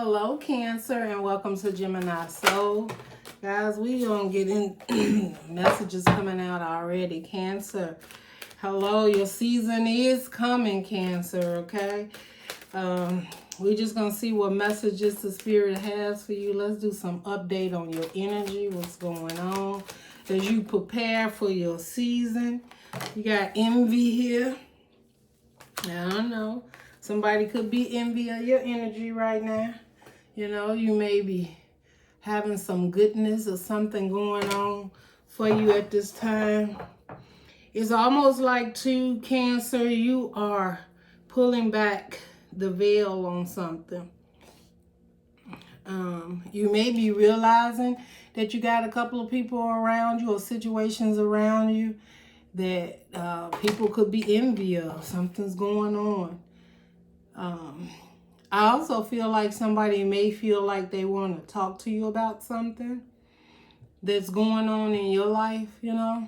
Hello, Cancer, and welcome to Gemini Soul. Guys, we gonna get in messages coming out already. Cancer, hello, your season is coming, Cancer, okay? We just gonna see what messages the Spirit has for you. Let's do some update on your energy, what's going on as you prepare for your season. You got envy here. I don't know. Somebody could be envy of your energy right now. You know, you may be having some goodness or something going on for you at this time. It's almost like, too, Cancer, you are pulling back the veil on something. You may be realizing that you got a couple of people around you or situations around you that people could be envy of. Something's going on. I also feel like somebody may feel like they want to talk to you about something that's going on in your life, you know.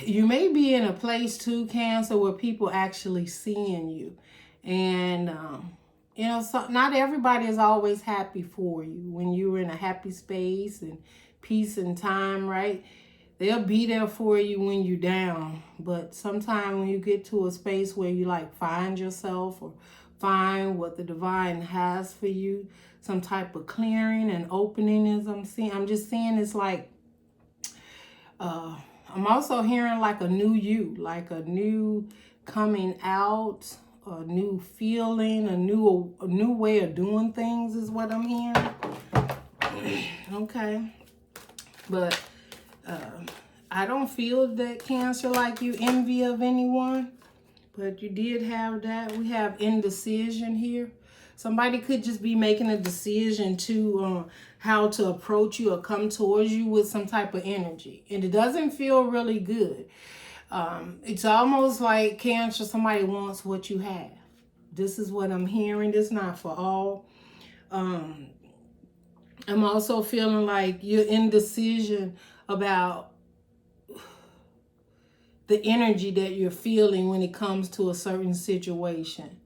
You may be in a place too, Cancer, where people actually seeing you. And, you know, so not everybody is always happy for you when you're in a happy space and peace and time, right? They'll be there for you when you're down. But sometimes when you get to a space where you like find yourself or find what the divine has for you, some type of clearing and opening as I'm just seeing it's like, I'm also hearing like a new you, like a new coming out, a new feeling, a new way of doing things is what I'm hearing. Okay. But I don't feel that, Cancer, like you envy of anyone, but you did have that. We have indecision here. Somebody could just be making a decision to how to approach you or come towards you with some type of energy, and it doesn't feel really good. It's almost like, Cancer, somebody wants what you have. This is what I'm hearing. This is not for all. I'm also feeling like you're indecision about the energy that you're feeling when it comes to a certain situation.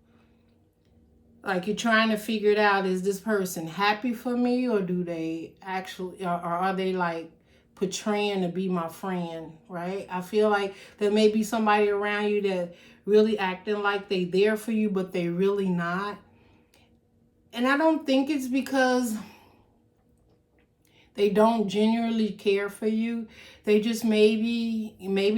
Like you're trying to figure it out, is this person happy for me, or do they actually, or are they like portraying to be my friend, right? I feel like there may be somebody around you that really acting like they there for you, but they really not. And I don't think it's because they don't genuinely care for you. They just maybe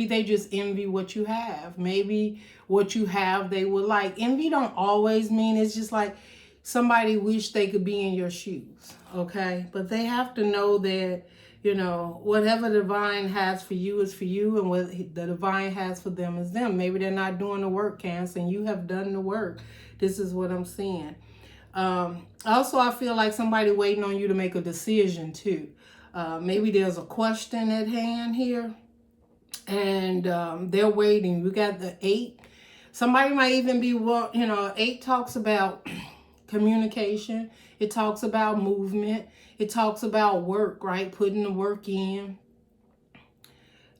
they just envy what you have. Maybe what you have they would like. Envy don't always mean it's just like somebody wish they could be in your shoes, okay? But they have to know that, you know, whatever the divine has for you is for you, and what the divine has for them is them. Maybe they're not doing the work, Cancer, and you have done the work. This is what I'm seeing. Also, I feel like somebody waiting on you to make a decision too. Maybe there's a question at hand here, and they're waiting. We got the 8. Somebody might even be, you know, 8 talks about communication. It talks about movement. It talks about work, right? Putting the work in.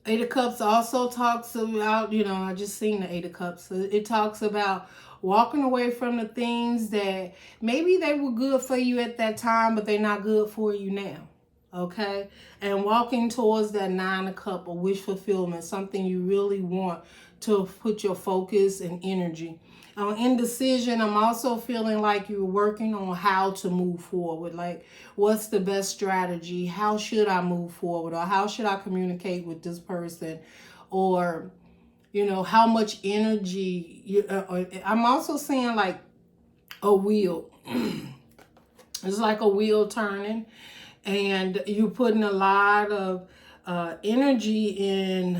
8 of Cups also talks about, you know, I just seen the 8 of Cups. It talks about walking away from the things that maybe they were good for you at that time, but they're not good for you now. Okay? And walking towards that 9 of Cups, or wish fulfillment, something you really want to put your focus and energy. Indecision, I'm also feeling like you're working on how to move forward. Like, what's the best strategy? How should I move forward? Or how should I communicate with this person? Or, you know, how much energy? I'm also seeing like a wheel. It's like a wheel turning. And you're putting a lot of energy in,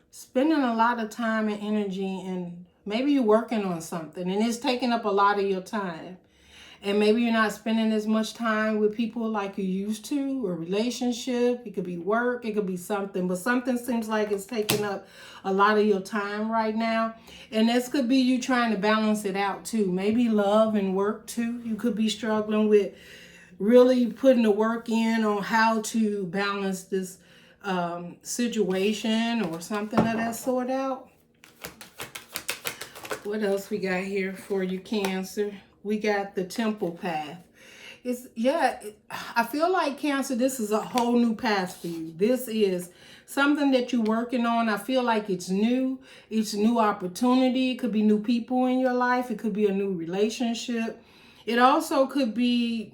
spending a lot of time and energy, and maybe you're working on something and it's taking up a lot of your time. And maybe you're not spending as much time with people like you used to, or relationship. It could be work, it could be something, but something seems like it's taking up a lot of your time right now. And this could be you trying to balance it out too. Maybe love and work too. You could be struggling with really putting the work in on how to balance this situation or something of that sort out. What else we got here for you, Cancer? We got the temple path. I feel like, Cancer, this is a whole new path for you. This is something that you're working on. I feel like it's new. It's a new opportunity. It could be new people in your life. It could be a new relationship. It also could be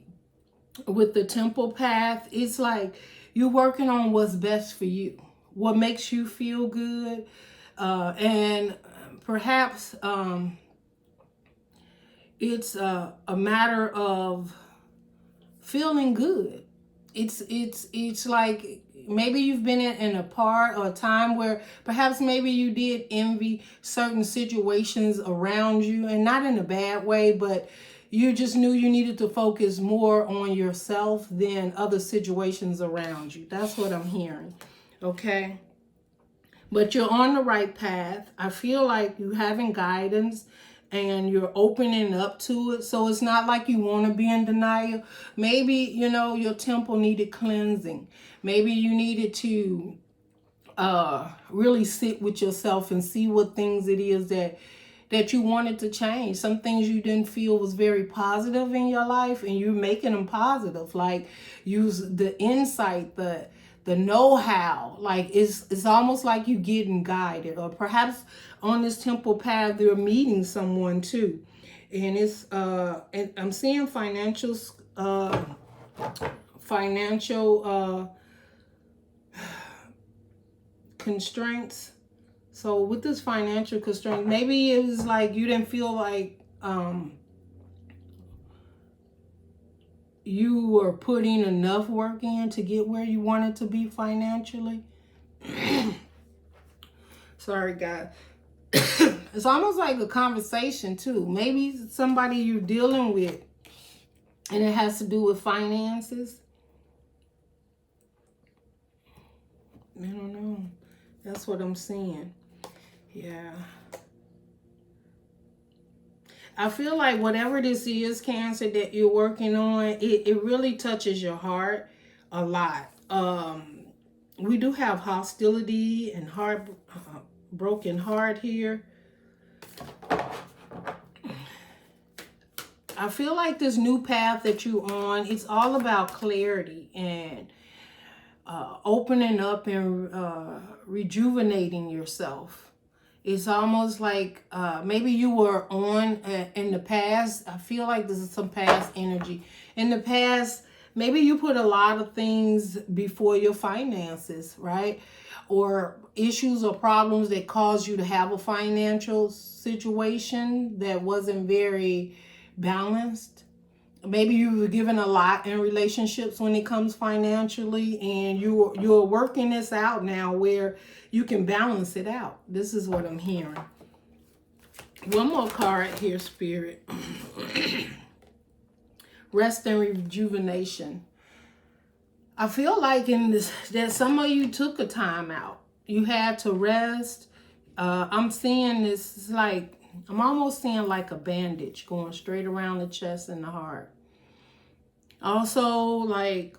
with the temple path. It's like you're working on what's best for you, what makes you feel good, and perhaps it's a matter of feeling good. It's like maybe you've been in a part or a time where perhaps maybe you did envy certain situations around you, and not in a bad way, but you just knew you needed to focus more on yourself than other situations around you. That's what I'm hearing. Okay? But you're on the right path. I feel like you're having guidance and you're opening up to it. So it's not like you want to be in denial. Maybe, your temple needed cleansing. Maybe you needed to really sit with yourself and see what things it is that you wanted to change. Some things you didn't feel was very positive in your life, and you're making them positive. Like, use the insight, the know-how. Like, it's almost like you getting guided, or perhaps on this temple path you're meeting someone too, and it's and I'm seeing financial constraints. So with this financial constraint, maybe it was like you didn't feel like you were putting enough work in to get where you wanted to be financially. Sorry, guys. It's almost like a conversation too. Maybe somebody you're dealing with and it has to do with finances. I don't know. That's what I'm seeing. Yeah. I feel like whatever this is, Cancer, that you're working on, it really touches your heart a lot. We do have hostility and broken heart here. I feel like this new path that you're on, it's all about clarity and opening up and rejuvenating yourself. It's almost like maybe you were on in the past. I feel like this is some past energy. In the past, maybe you put a lot of things before your finances, right? Or issues or problems that caused you to have a financial situation that wasn't very balanced. Maybe you were given a lot in relationships when it comes financially, and you're working this out now where you can balance it out. This is what I'm hearing. One more card here, Spirit. Rest and rejuvenation. I feel like in this that some of you took a time out. You had to rest. I'm seeing this like, I'm almost seeing like a bandage going straight around the chest and the heart. Also, like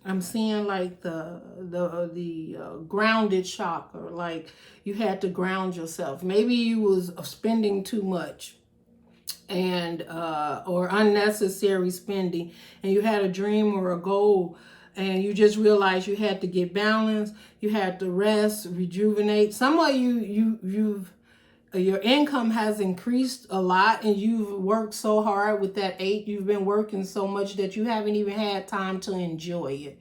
I'm seeing like the grounded chakra, like you had to ground yourself. Maybe you was spending too much and or unnecessary spending, and you had a dream or a goal, and you just realized you had to get balanced. You had to rest, rejuvenate. Some of you've your income has increased a lot, and you've worked so hard with that 8. You've been working so much that you haven't even had time to enjoy it.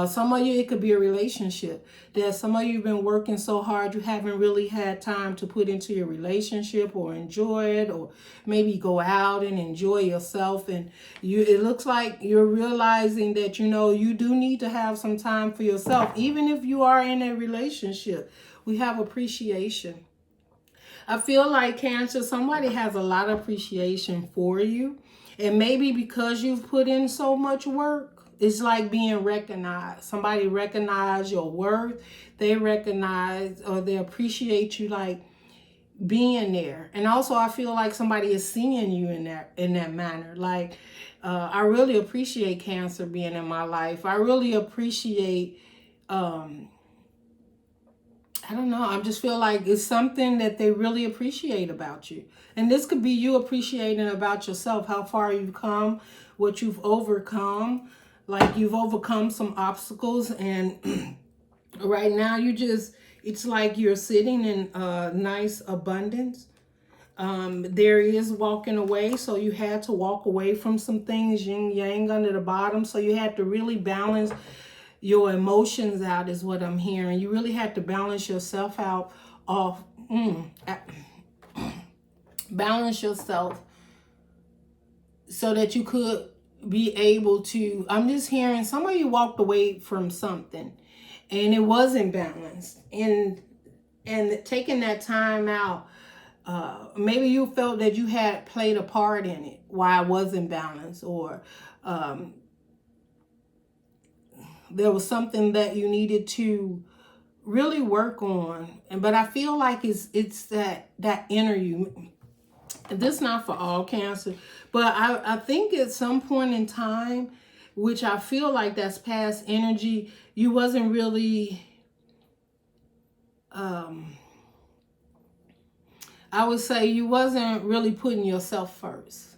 Some of you, it could be a relationship that some of you have been working so hard you haven't really had time to put into your relationship or enjoy it, or maybe go out and enjoy yourself. And it looks like you're realizing that, you do need to have some time for yourself. Even if you are in a relationship, we have appreciation. I feel like, Cancer, somebody has a lot of appreciation for you. And maybe because you've put in so much work, it's like being recognized. Somebody recognize your worth. They recognize or they appreciate you, like being there. And also I feel like somebody is seeing you in that manner. Like, I really appreciate Cancer being in my life. I really appreciate I don't know. I just feel like it's something that they really appreciate about you. And this could be you appreciating about yourself, how far you've come, what you've overcome. Like you've overcome some obstacles, and right now it's like you're sitting in nice abundance. There is walking away, so you had to walk away from some things, yin yang under the bottom. So you had to really balance your emotions out, is what I'm hearing. You really had to balance yourself out off. Balance yourself so that you could be able to, I'm just hearing some of you walked away from something and it wasn't balanced, and taking that time out, maybe you felt that you had played a part in it, why it wasn't balanced, or there was something that you needed to really work on. But I feel like it's that inner you. This is not for all Cancer, but I think at some point in time, which I feel like that's past energy, you wasn't really, I would say you wasn't really putting yourself first.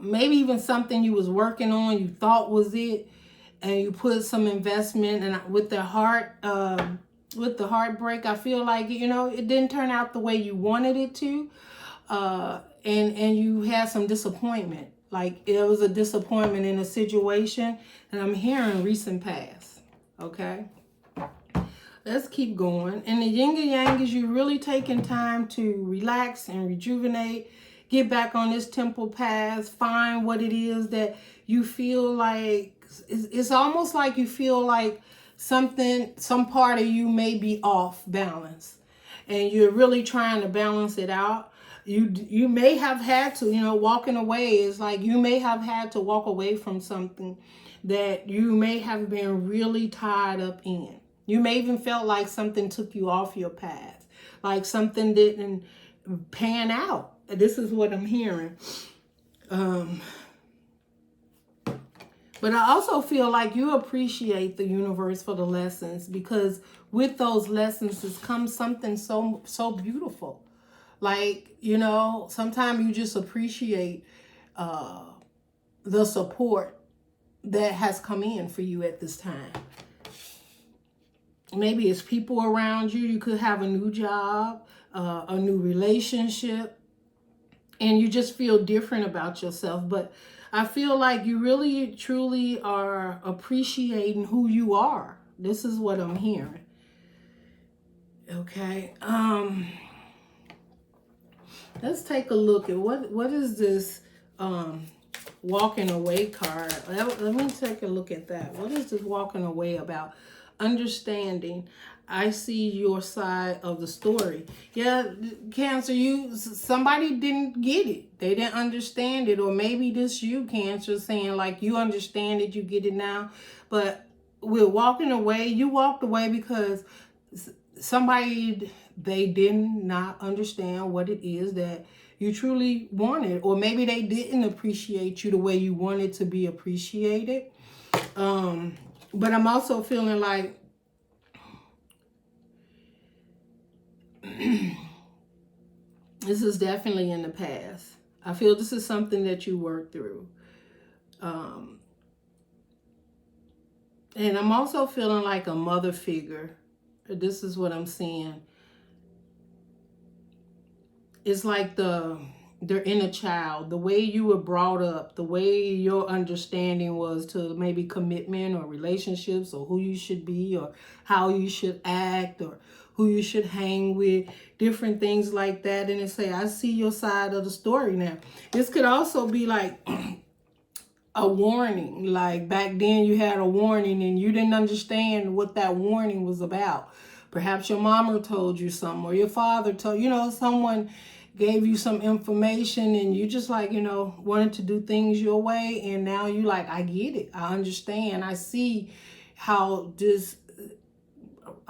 Maybe even something you was working on, you thought was it, and you put some investment, and with the heartbreak, I feel like, you know, it didn't turn out the way you wanted it to. And you had some disappointment. Like it was a disappointment in a situation, and I'm hearing recent past. Okay, let's keep going. And the yin and yang is you really taking time to relax and rejuvenate, get back on this temple path, find what it is that you feel like. It's almost like you feel like some part of you may be off balance, and you're really trying to balance it out. You may have had to, you know, walking away is like you may have had to walk away from something that you may have been really tied up in. You may even felt like something took you off your path, like something didn't pan out. This is what I'm hearing. But I also feel like you appreciate the universe for the lessons, because with those lessons has come something so beautiful. Like, you know, sometimes you just appreciate the support that has come in for you at this time. Maybe it's people around you. You could have a new job, a new relationship, and you just feel different about yourself. But I feel like you really, truly are appreciating who you are. This is what I'm hearing. Okay. Let's take a look at what is this walking away card. Let me take a look at that. What is this walking away about? Understanding. I see your side of the story. Yeah, Cancer, somebody didn't get it. They didn't understand it. Or maybe this you, Cancer, saying like you understand it, you get it now. But with walking away, you walked away because somebody, they did not understand what it is that you truly wanted, or maybe they didn't appreciate you the way you wanted to be appreciated. But I'm also feeling like this is definitely in the past. I feel this is something that you worked through. And I'm also feeling like a mother figure. This is what I'm seeing. It's like their inner child, the way you were brought up, the way your understanding was to maybe commitment or relationships, or who you should be, or how you should act, or who you should hang with, different things like that. And it say, I see your side of the story now. This could also be like a warning. Like back then you had a warning and you didn't understand what that warning was about. Perhaps your mama told you something, or your father told, you know, someone gave you some information and you just like, you know, wanted to do things your way. And now you like, I get it. I understand. I see how this,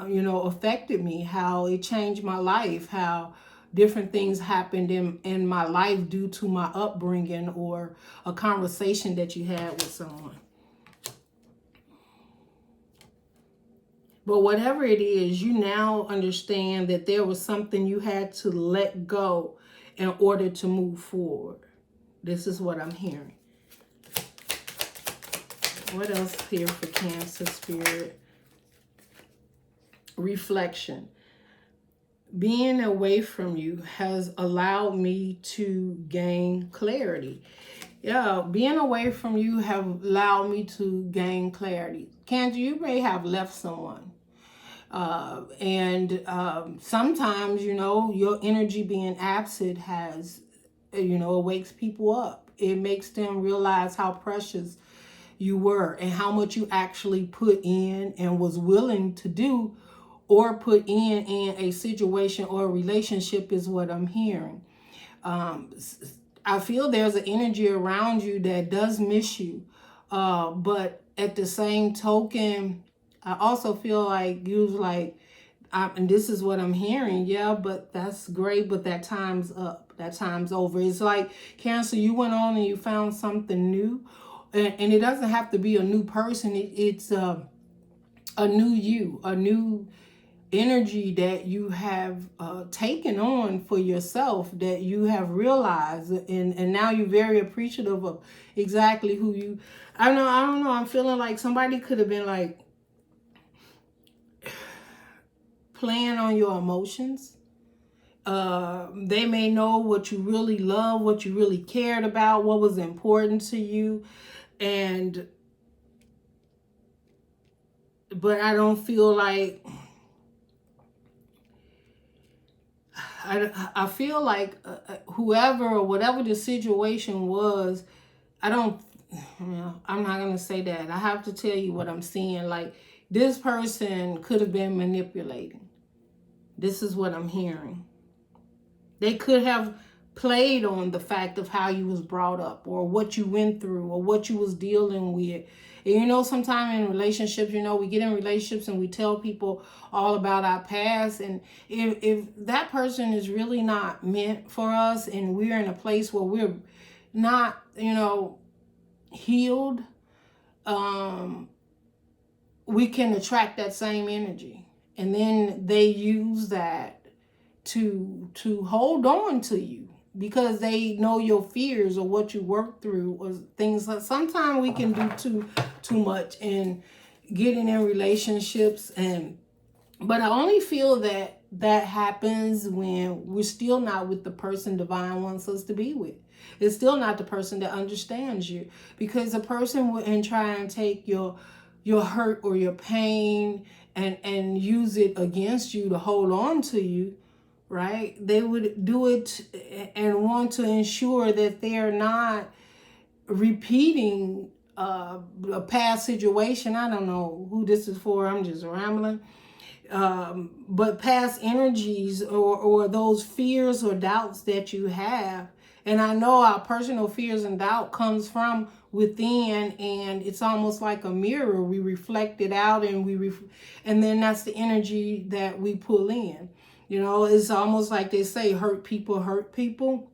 you know, affected me, how it changed my life, how different things happened in my life due to my upbringing or a conversation that you had with someone. But whatever it is, you now understand that there was something you had to let go in order to move forward. This is what I'm hearing. What else here for Cancer Spirit? Reflection. Being away from you has allowed me to gain clarity. Yeah, being away from you have allowed me to gain clarity. Cancer, you may have left someone. Sometimes, you know, your energy being absent has, you know, it wakes people up. It makes them realize how precious you were and how much you actually put in and was willing to do or put in a situation or a relationship is what I'm hearing. I feel there's an energy around you that does miss you. But at the same token, I also feel like you like, and this is what I'm hearing. Yeah, but that's great. But that time's up. That time's over. It's like, Cancer, you went on and you found something new. And it doesn't have to be a new person. It's a new you, a new energy that you have taken on for yourself, that you have realized, and now you're very appreciative of exactly who you. I don't know. I'm feeling like somebody could have been like playing on your emotions. They may know what you really love, what you really cared about, what was important to you, but I don't feel like. I feel like whoever or whatever the situation was, I'm not going to say that. I have to tell you what I'm seeing. Like, this person could have been manipulating. This is what I'm hearing. They could have played on the fact of how you was brought up or what you went through or what you was dealing with. And you know, sometimes in relationships, you know, we get in relationships and we tell people all about our past. And if that person is really not meant for us and we're in a place where we're not, you know, healed, we can attract that same energy. And then they use that to hold on to you because they know your fears or what you work through or things. Like, sometimes we can do too much in getting in relationships, but I only feel that happens when we're still not with the person divine wants us to be with. It's still not the person that understands you, because the person wouldn't try and take your hurt or your pain and use it against you to hold on to you. Right? They would do it and want to ensure that they're not repeating a past situation. I don't know who this is for. I'm just rambling. But past energies or those fears or doubts that you have. And I know our personal fears and doubt comes from within, and it's almost like a mirror. We reflect it out, and and then that's the energy that we pull in. You know, it's almost like they say, hurt people.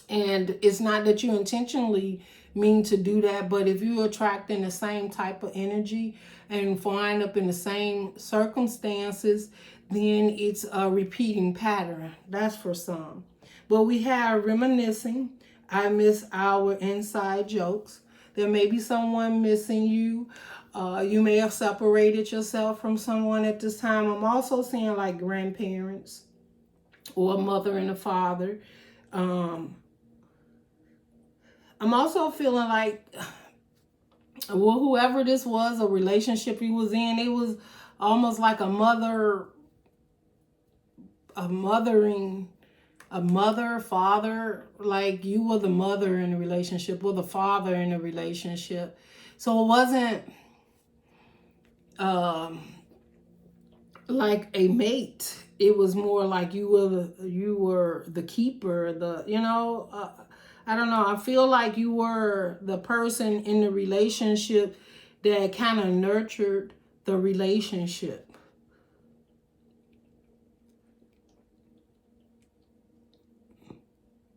And it's not that you intentionally mean to do that, but if you're attracting the same type of energy and wind up in the same circumstances, then it's a repeating pattern. That's for some. But we have reminiscing. I miss our inside jokes. There may be someone missing you. You may have separated yourself from someone at this time. I'm also seeing like grandparents or a mother and a father. I'm also feeling like, well, whoever this was, a relationship he was in, it was almost like a mother, father, like you were the mother in a relationship or the father in a relationship. So it wasn't like a mate. It was more like you were the keeper, I don't know. I feel like you were the person in the relationship that kind of nurtured the relationship.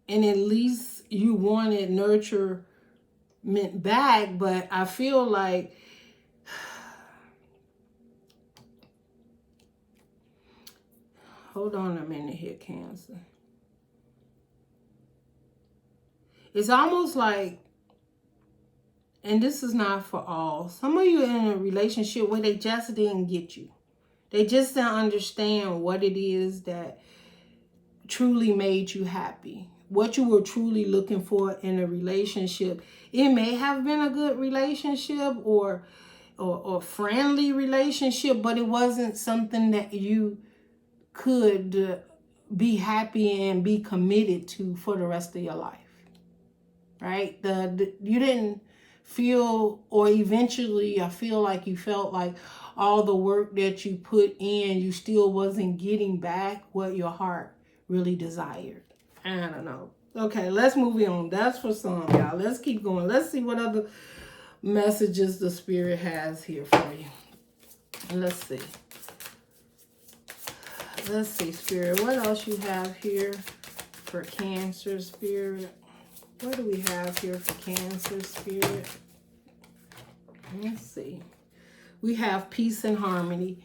And at least you wanted nurturement back, but I feel like Hold on a minute here, Cancer. It's almost like, and this is not for all, some of you are in a relationship where they just didn't get you. They just didn't understand what it is that truly made you happy, what you were truly looking for in a relationship. It may have been a good relationship or friendly relationship, but it wasn't something that you could be happy and be committed to for the rest of your life, right? You didn't feel, or eventually I feel like you felt like all the work that you put in, you still wasn't getting back what your heart really desired. I don't know. Okay, let's move on. That's for some, y'all. Let's keep going. Let's see what other messages the Spirit has here for you. Let's see. Let's see, Spirit. What else you have here for Cancer, Spirit? What do we have here for Cancer, Spirit? Let's see. We have peace and harmony.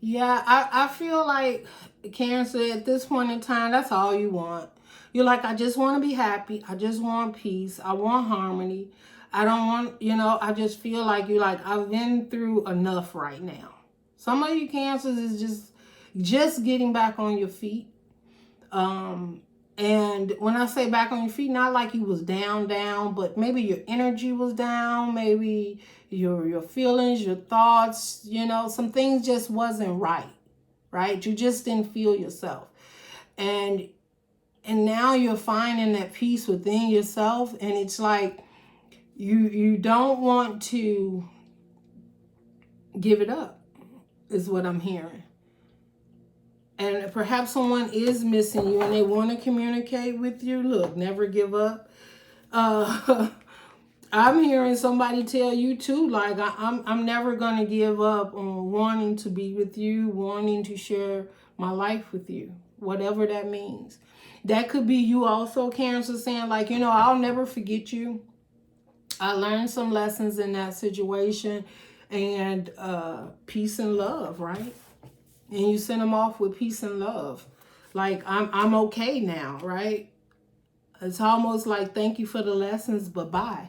Yeah, I feel like Cancer, at this point in time, that's all you want. You're like, I just want to be happy. I just want peace. I want harmony. I don't want, I just feel like you're like, I've been through enough right now. Some of you Cancers is just getting back on your feet. And when I say back on your feet, not like you was down, but maybe your energy was down, maybe your feelings, your thoughts, some things just wasn't right? You just didn't feel yourself. And now you're finding that peace within yourself, and it's like you don't want to give it up, is what I'm hearing. And perhaps someone is missing you and they want to communicate with you. Look, never give up. I'm hearing somebody tell you too, like, I'm never going to give up on wanting to be with you, wanting to share my life with you, whatever that means. That could be you also, Cancer, saying like, I'll never forget you. I learned some lessons in that situation, and peace and love, right? And you send them off with peace and love. Like, I'm okay now, right? It's almost like, thank you for the lessons, but bye.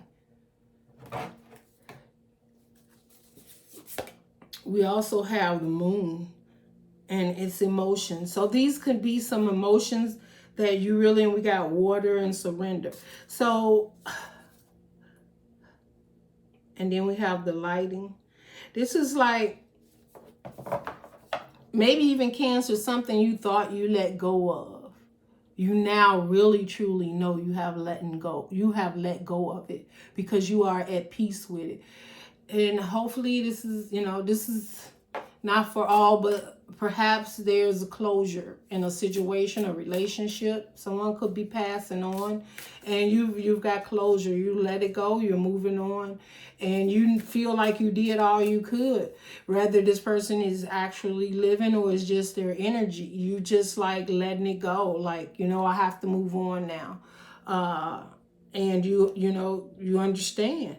We also have the moon and its emotions. So these could be some emotions that you really, and we got water and surrender. So, and then we have the lighting. This is like, maybe even Cancer, something you thought you let go of. You now really truly know you have let go. You have let go of it because you are at peace with it. And hopefully this is, this is not for all, but perhaps there's a closure in a situation, a relationship. Someone could be passing on, and you've got closure. You let it go. You're moving on, and you feel like you did all you could. Whether this person is actually living or it's just their energy, you just like letting it go. Like, I have to move on now, and you understand.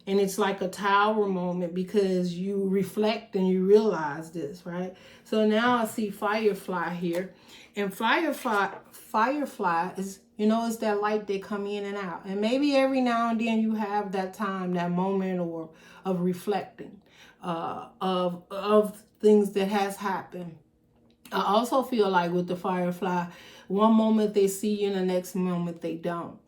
And it's like a tower moment because you reflect and you realize this, right? So now I see Firefly here. And Firefly is, it's that light that come in and out. And maybe every now and then you have that time, that moment or of reflecting of things that has happened. I also feel like with the Firefly, one moment they see you and the next moment they don't.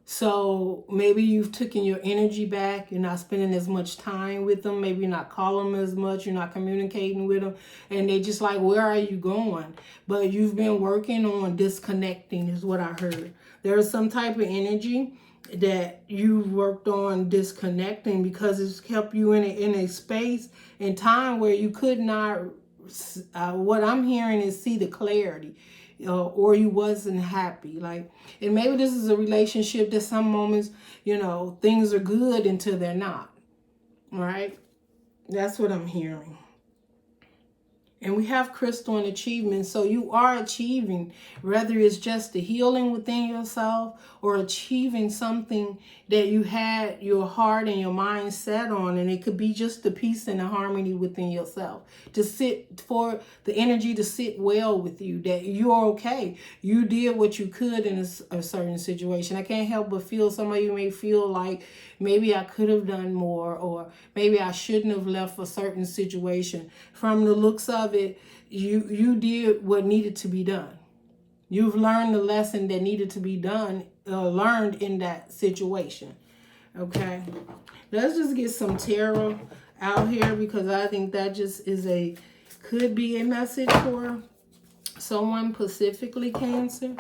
So maybe you've taken your energy back. You're not spending as much time with them. Maybe you're not calling them as much. You're not communicating with them. And they just like, where are you going? But you've been working on disconnecting is what I heard. There is some type of energy that you worked on disconnecting because it's kept you in a space and time where you could not, what I'm hearing is see the clarity. Or you wasn't happy, like, and maybe this is a relationship that some moments, things are good until they're not, right? That's what I'm hearing. And we have crystal and achievement. So you are achieving, whether it's just the healing within yourself or achieving something that you had your heart and your mind set on. And it could be just the peace and the harmony within yourself. To sit, for the energy to sit well with you, that you're okay. You did what you could in a certain situation. I can't help but feel, some of you may feel like maybe I could have done more, or maybe I shouldn't have left a certain situation. From the looks of it, you did what needed to be done. You've learned the lesson that needed to be done, learned in that situation. Okay, let's just get some tarot out here, because I think that just is could be a message for someone, specifically Cancer.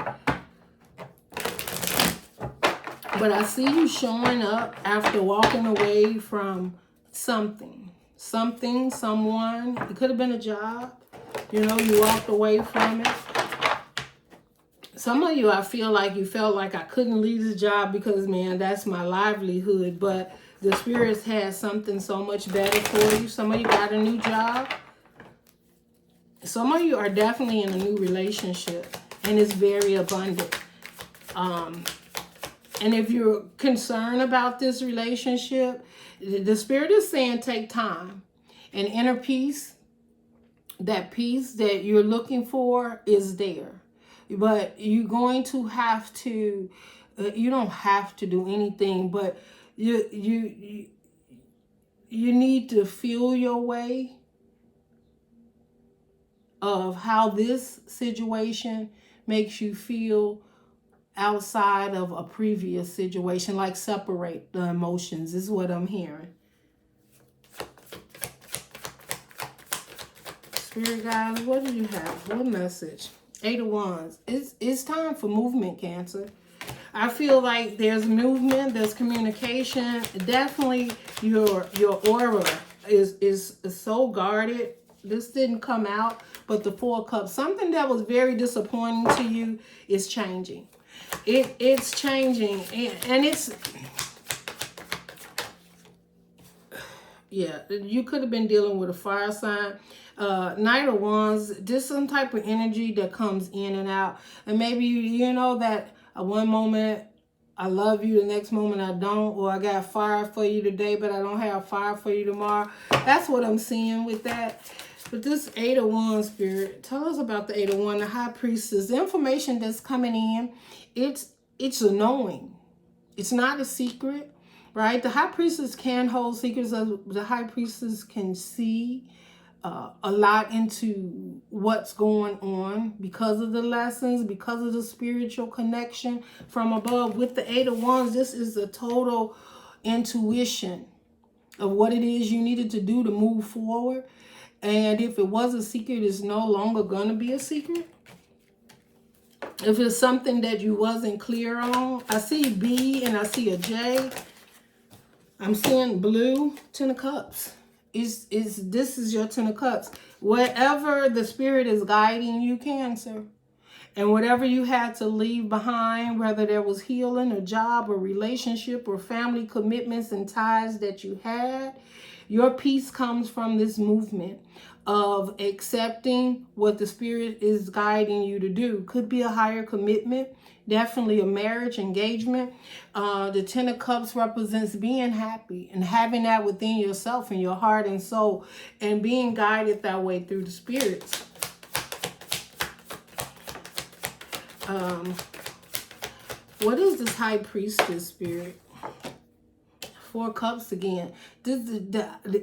But I see you showing up after walking away from something, someone. It could have been a job. You know, you walked away from it. Some of you, I feel like you felt like I couldn't leave the job because, man, that's my livelihood. But the spirits had something so much better for you. Some of you got a new job. Some of you are definitely in a new relationship, and it's very abundant. And if you're concerned about this relationship, the spirit is saying take time. And inner peace that you're looking for is there. But you're going to have to, you don't have to do anything, but you need to feel your way of how this situation makes you feel outside of a previous situation, like separate the emotions is what I'm hearing. Spirit guides, what do you have? What message? 8 of Wands. It's time for movement, Cancer. I feel like there's movement, there's communication. Definitely your aura is so guarded. This didn't come out, but the 4 of Cups, something that was very disappointing to you is changing. It's changing, and it's, yeah, you could have been dealing with a fire sign. Knight of Wands, just some type of energy that comes in and out. And maybe you know that one moment I love you, the next moment I don't, or I got fire for you today, but I don't have fire for you tomorrow. That's what I'm seeing with that. But this 8 of Wands, Spirit, tell us about the 8 of Wands, the High Priestess. The information that's coming in, it's a knowing. It's not a secret, right? The High Priestess can hold secrets. The High Priestess can see a lot into what's going on because of the lessons, because of the spiritual connection from above. With the 8 of Wands, this is a total intuition of what it is you needed to do to move forward. And if it was a secret, it's no longer going to be a secret. If it's something that you wasn't clear on, I see B and I see a J. I'm seeing blue, 10 of Cups. This is your 10 of Cups. Wherever the spirit is guiding you, Cancer, and whatever you had to leave behind, whether there was healing, a job, or relationship, or family commitments and ties that you had, your peace comes from this movement of accepting what the spirit is guiding you to do. Could be a higher commitment, definitely a marriage, engagement. The 10 of Cups represents being happy and having that within yourself and your heart and soul, and being guided that way through the spirits. What is this High Priestess, Spirit? 4 Cups again. This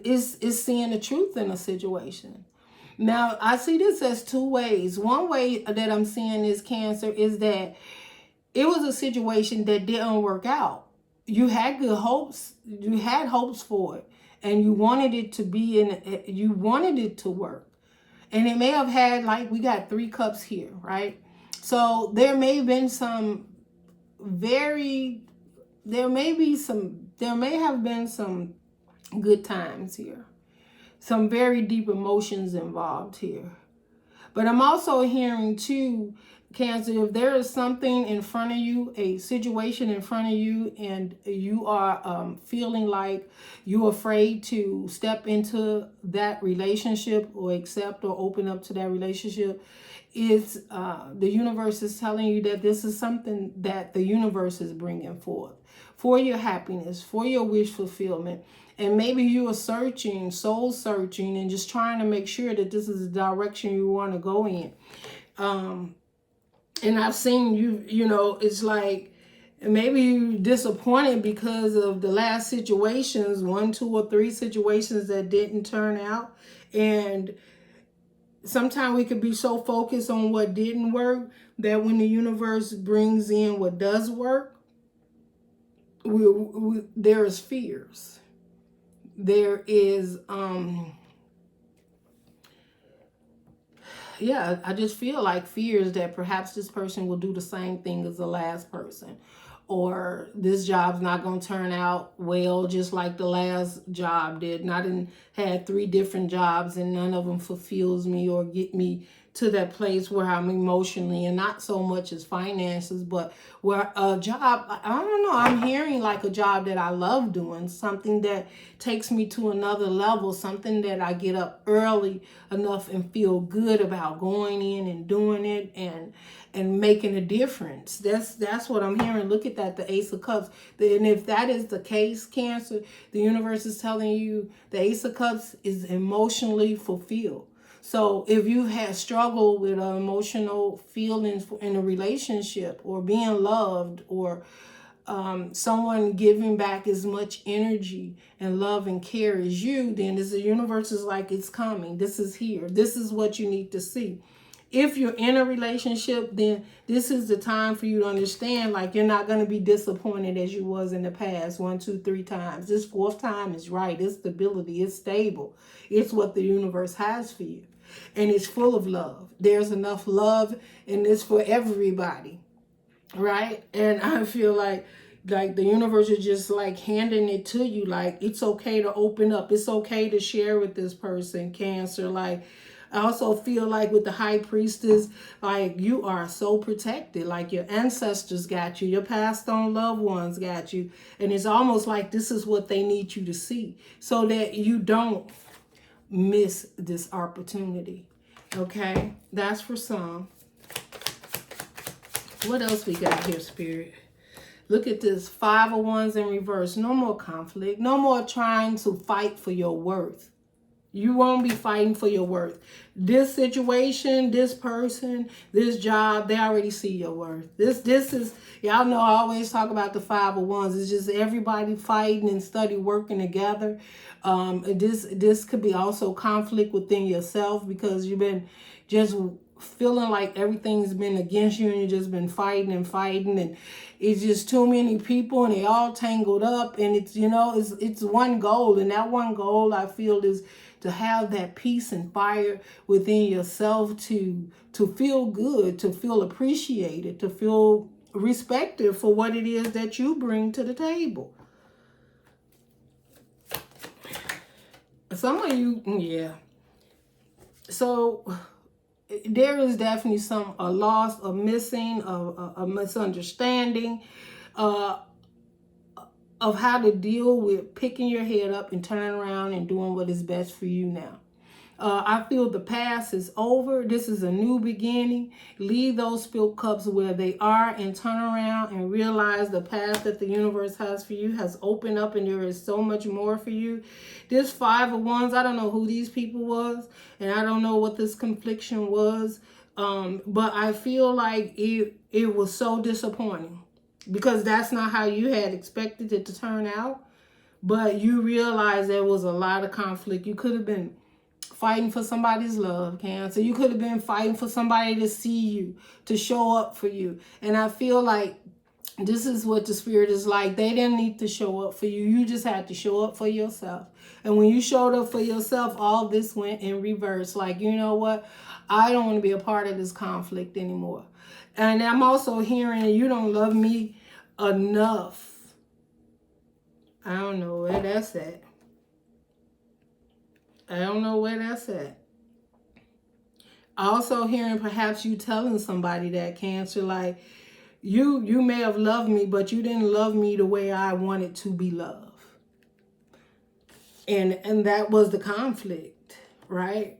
is seeing the truth in a situation. Now, I see this as 2 ways. One way that I'm seeing this, Cancer, is that it was a situation that didn't work out. You had good hopes. You had hopes for it. And you wanted it to be you wanted it to work. And it may have had, like, we got 3 cups here, right? So there may have been some there may have been some good times here. Some very deep emotions involved here. But I'm also hearing too, Cancer, if there is something in front of you, a situation in front of you, and you are feeling like you're afraid to step into that relationship or accept or open up to that relationship, it's the universe is telling you that this is something that the universe is bringing forth for your happiness, for your wish fulfillment. And maybe you are searching, soul searching, and just trying to make sure that this is the direction you want to go in. And I've seen you, you know, it's like maybe you're disappointed because of the last situations, 1, 2, or 3 situations that didn't turn out. And sometimes we could be so focused on what didn't work that when the universe brings in what does work, there is fears. There is, yeah, I just feel like fears that perhaps this person will do the same thing as the last person. Or this job's not going to turn out well, just like the last job did. And I didn't had 3 different jobs and none of them fulfills me or get me to that place where I'm emotionally, and not so much as finances, but where a job, I don't know, I'm hearing like a job that I love doing, something that takes me to another level, something that I get up early enough and feel good about going in and doing it and making a difference. That's what I'm hearing. Look at that, the Ace of Cups. And if that is the case, Cancer, the universe is telling you the Ace of Cups is emotionally fulfilled. So if you had struggled with emotional feelings in a relationship, or being loved, or someone giving back as much energy and love and care as you, then the universe is like, it's coming. This is here. This is what you need to see. If you're in a relationship, then this is the time for you to understand, like, you're not going to be disappointed as you was in the past 1, 2, 3 times. This 4th time is right. It's stability. It's stable. It's what the universe has for you. And it's full of love. There's enough love in this for everybody. Right? And I feel like the universe is just like handing it to you. Like, it's okay to open up. It's okay to share with this person, Cancer. Like, I also feel like with the High Priestess, like, you are so protected. Like, your ancestors got you. Your passed on loved ones got you. And it's almost like this is what they need you to see so that you don't miss this opportunity. Okay? That's for some. What else we got here, Spirit? Look at this, 5 of Wands in reverse. No more conflict. No more trying to fight for your worth. You won't be fighting for your worth. This situation, this person, this job, they already see your worth. This is, y'all know I always talk about the 5 of Wands. It's just everybody fighting and study working together. This could be also conflict within yourself because you've been just feeling like everything's been against you and you've just been fighting and it's just too many people and they all tangled up, and it's, you know, it's one goal, and that one goal I feel is to have that peace and fire within yourself, to feel good, to feel appreciated, to feel respected for what it is that you bring to the table. Some of you, yeah. So there is definitely a loss, a missing, a misunderstanding of how to deal with picking your head up and turning around and doing what is best for you now. I feel the past is over. This is a new beginning. Leave those spilled cups where they are and turn around and realize the path that the universe has for you has opened up, and there is so much more for you. This 5 of Wands, I don't know who these people was, and I don't know what this confliction was, but I feel like it was so disappointing because that's not how you had expected it to turn out. But you realize there was a lot of conflict. You could have been fighting for somebody's love, Cancer. You could have been fighting for somebody to see you, to show up for you. And I feel like this is what the Spirit is like. They didn't need to show up for you. You just had to show up for yourself. And when you showed up for yourself, all this went in reverse. Like, you know what? I don't want to be a part of this conflict anymore. And I'm also hearing, you don't love me enough. I don't know where that's at. I don't know where that's at. Also hearing perhaps you telling somebody that, Cancer, like, you may have loved me, but you didn't love me the way I wanted to be loved. And that was the conflict, right?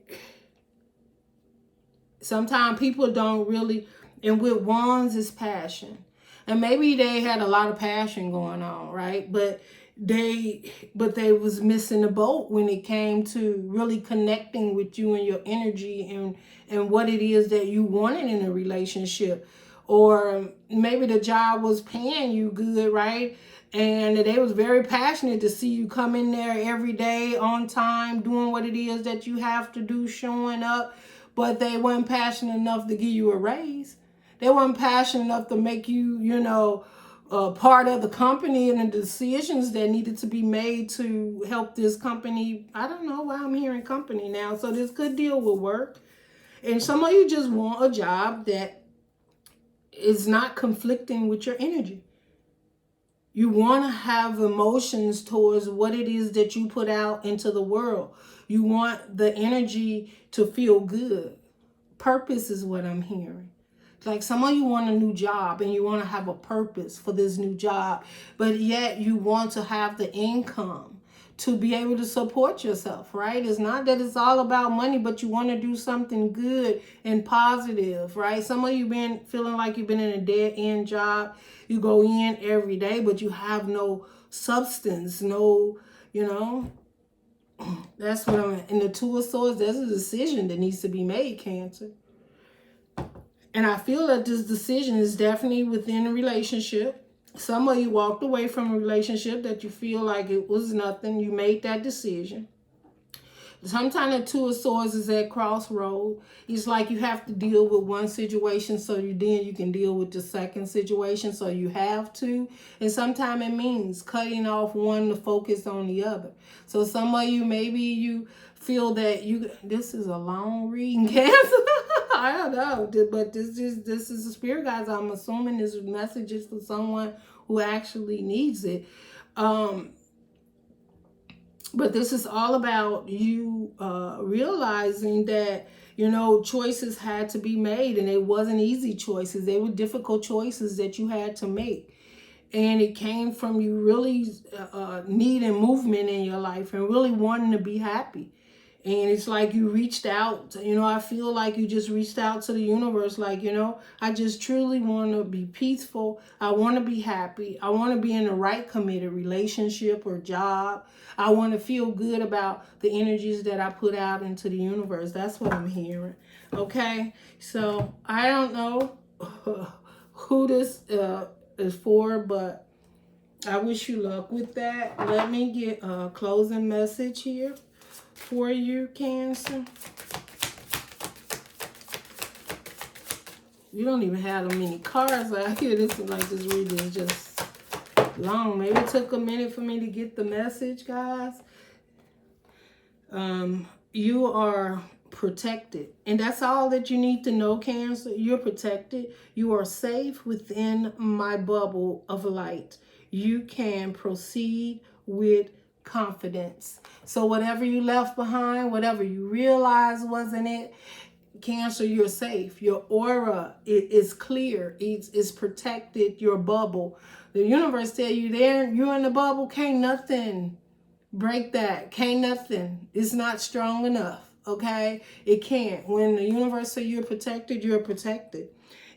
Sometimes people don't really, and with wands is passion. And maybe they had a lot of passion going on, right? But they was missing the boat when it came to really connecting with you and your energy and what it is that you wanted in a relationship. Or maybe the job was paying you good, right? And they was very passionate to see you come in there every day on time, doing what it is that you have to do, showing up. But they weren't passionate enough to give you a raise. They weren't passionate enough to make you, part of the company and the decisions that needed to be made to help this company. I don't know why I'm hearing company now. So this could deal with work. And some of you just want a job that is not conflicting with your energy. You want to have emotions towards what it is that you put out into the world. You want the energy to feel good. Purpose is what I'm hearing. Like some of you want a new job and you want to have a purpose for this new job, but yet you want to have the income to be able to support yourself, right? It's not that it's all about money, but you want to do something good and positive, right? Some of you been feeling like you've been in a dead end job. You go in every day, but you have no substance, no, that's what I'm in the Two of Swords. There's a decision that needs to be made, Cancer. And I feel that this decision is definitely within a relationship. Some of you walked away from a relationship that you feel like it was nothing. You made that decision. Sometimes the Two of Swords is at crossroad. It's like you have to deal with one situation so you can deal with the second situation. So you have to. And sometimes it means cutting off one to focus on the other. So some of you, maybe you feel that this is a long reading, Cancer. I don't know. But this is the spirit guys. I'm assuming this message is for someone who actually needs it. But this is all about you realizing that, choices had to be made, and it wasn't easy choices. They were difficult choices that you had to make. And it came from you really needing movement in your life and really wanting to be happy. And it's like you reached out, I feel like you just reached out to the universe. Like, I just truly want to be peaceful. I want to be happy. I want to be in the right committed relationship or job. I want to feel good about the energies that I put out into the universe. That's what I'm hearing. Okay. So I don't know who this is for, but I wish you luck with that. Let me get a closing message here for you, Cancer. You don't even have that many cards out here. This reading is just long. Maybe it took a minute for me to get the message, guys. You are protected. And that's all that you need to know, Cancer. You're protected. You are safe within my bubble of light. You can proceed with confidence. So whatever you left behind, whatever you realized wasn't it, Cancer, you're safe. Your aura is clear. It's protected. Your bubble. The universe tell you there, you're in the bubble. Can't nothing break that. Can't nothing. It's not strong enough. Okay? It can't. When the universe says you're protected, you're protected.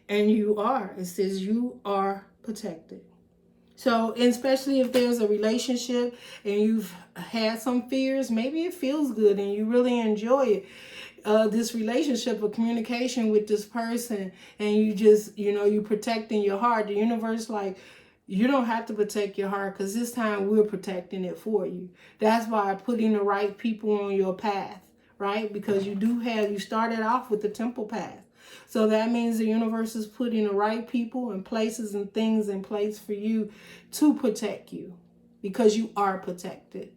And you are. It says you are protected. So, especially if there's a relationship and you've had some fears, maybe it feels good and you really enjoy it. This relationship or communication with this person, and you just, you protecting your heart. The universe, like, you don't have to protect your heart because this time we're protecting it for you. That's by putting the right people on your path, right? Because you started off with the temple path. So that means the universe is putting the right people and places and things in place for you to protect you because you are protected.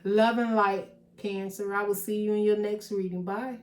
Love and light, Cancer. I will see you in your next reading. Bye.